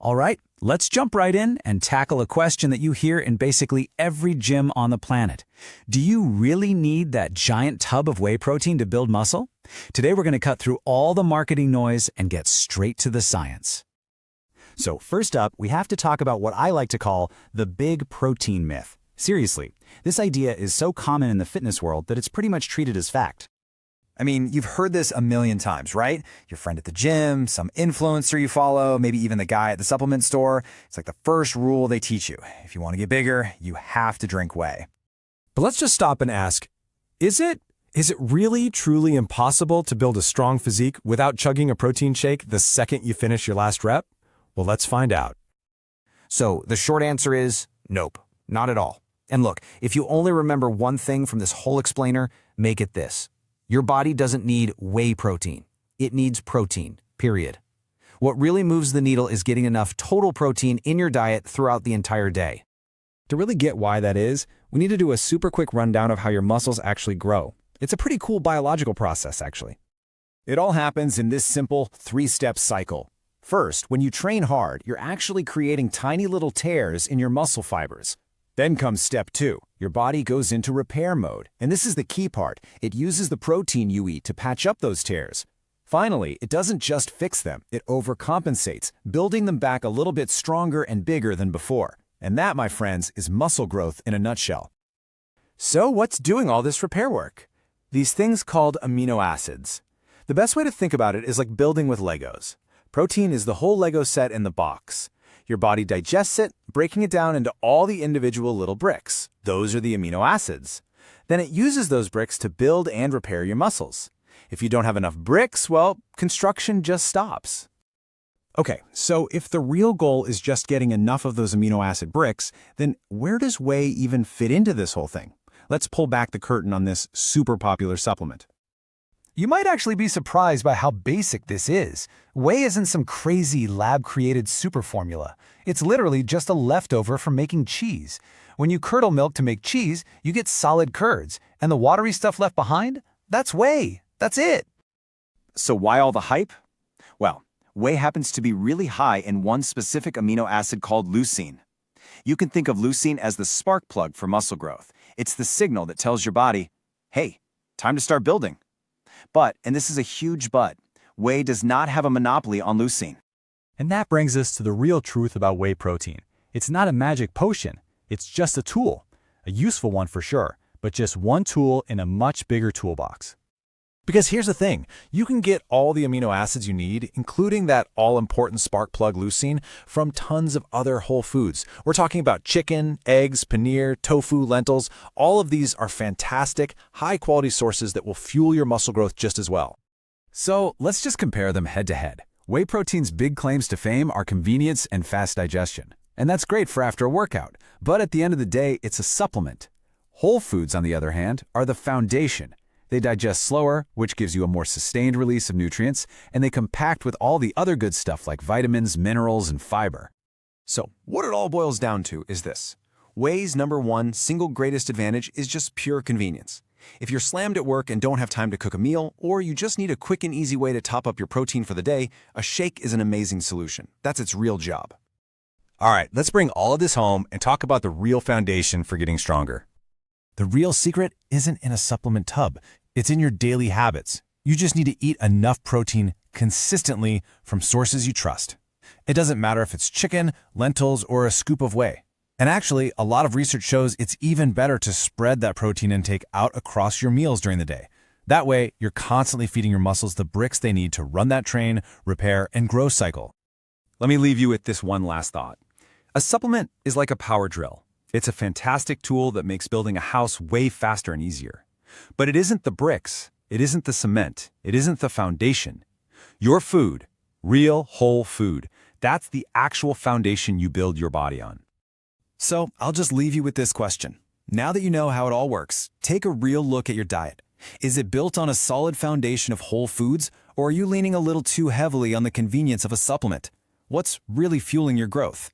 All right, let's jump right in and tackle a question that you hear in basically every gym on the planet. Do you really need that giant tub of whey protein to build muscle? Today we're going to cut through all the marketing noise and get straight to the science. So first up, we have to talk about what I like to call the big protein myth. Seriously, this idea is so common in the fitness world that it's pretty much treated as fact. I mean, you've heard this a million times, right? Your friend at the gym, some influencer you follow, maybe even the guy at the supplement store. It's like the first rule they teach you. If you want to get bigger, you have to drink whey. But let's just stop and ask, is it really, truly impossible to build a strong physique without chugging a protein shake the second you finish your last rep? Well, let's find out. So the short answer is nope, not at all. And look, if you only remember one thing from this whole explainer, make it this. Your body doesn't need whey protein. It needs protein, period. What really moves the needle is getting enough total protein in your diet throughout the entire day. To really get why that is, we need to do a super quick rundown of how your muscles actually grow. It's a pretty cool biological process, actually. It all happens in this simple three-step cycle. First, when you train hard, you're actually creating tiny little tears in your muscle fibers. Then comes step 2. Your body goes into repair mode. And this is the key part. It uses the protein you eat to patch up those tears. Finally, it doesn't just fix them, it overcompensates, building them back a little bit stronger and bigger than before. And that, my friends, is muscle growth in a nutshell. So what's doing all this repair work? These things called amino acids. The best way to think about it is like building with Legos. Protein is the whole Lego set in the box. Your body digests it, breaking it down into all the individual little bricks. Those are the amino acids. Then it uses those bricks to build and repair your muscles. If you don't have enough bricks, well, construction just stops. Okay, so if the real goal is just getting enough of those amino acid bricks, then where does whey even fit into this whole thing? Let's pull back the curtain on this super popular supplement. You might actually be surprised by how basic this is. Whey isn't some crazy lab-created super formula. It's literally just a leftover from making cheese. When you curdle milk to make cheese, you get solid curds, and the watery stuff left behind? That's whey. That's it. So why all the hype? Well, whey happens to be really high in one specific amino acid called leucine. You can think of leucine as the spark plug for muscle growth. It's the signal that tells your body, hey, time to start building. But, and this is a huge but, whey does not have a monopoly on leucine. And that brings us to the real truth about whey protein. It's not a magic potion. It's just a tool. A useful one for sure, but just one tool in a much bigger toolbox. Because here's the thing, you can get all the amino acids you need, including that all-important spark plug leucine, from tons of other whole foods. We're talking about chicken, eggs, paneer, tofu, lentils. All of these are fantastic, high-quality sources that will fuel your muscle growth just as well. So let's just compare them head-to-head. Whey protein's big claims to fame are convenience and fast digestion. And that's great for after a workout. But at the end of the day, it's a supplement. Whole foods, on the other hand, are the foundation. They digest slower, which gives you a more sustained release of nutrients, and they compact with all the other good stuff like vitamins, minerals, and fiber. So what it all boils down to is this. Whey's number one single greatest advantage is just pure convenience. If you're slammed at work and don't have time to cook a meal, or you just need a quick and easy way to top up your protein for the day, a shake is an amazing solution. That's its real job. All right, let's bring all of this home and talk about the real foundation for getting stronger. The real secret isn't in a supplement tub. It's in your daily habits. You just need to eat enough protein consistently from sources you trust. It doesn't matter if it's chicken, lentils, or a scoop of whey. And actually, a lot of research shows it's even better to spread that protein intake out across your meals during the day. That way, you're constantly feeding your muscles the bricks they need to run that train, repair, and grow cycle. Let me leave you with this one last thought. A supplement is like a power drill. It's a fantastic tool that makes building a house way faster and easier. But it isn't the bricks, it isn't the cement, it isn't the foundation. Your food, real whole food, that's the actual foundation you build your body on. So I'll just leave you with this question. Now that you know how it all works, take a real look at your diet. Is it built on a solid foundation of whole foods, or are you leaning a little too heavily on the convenience of a supplement? What's really fueling your growth?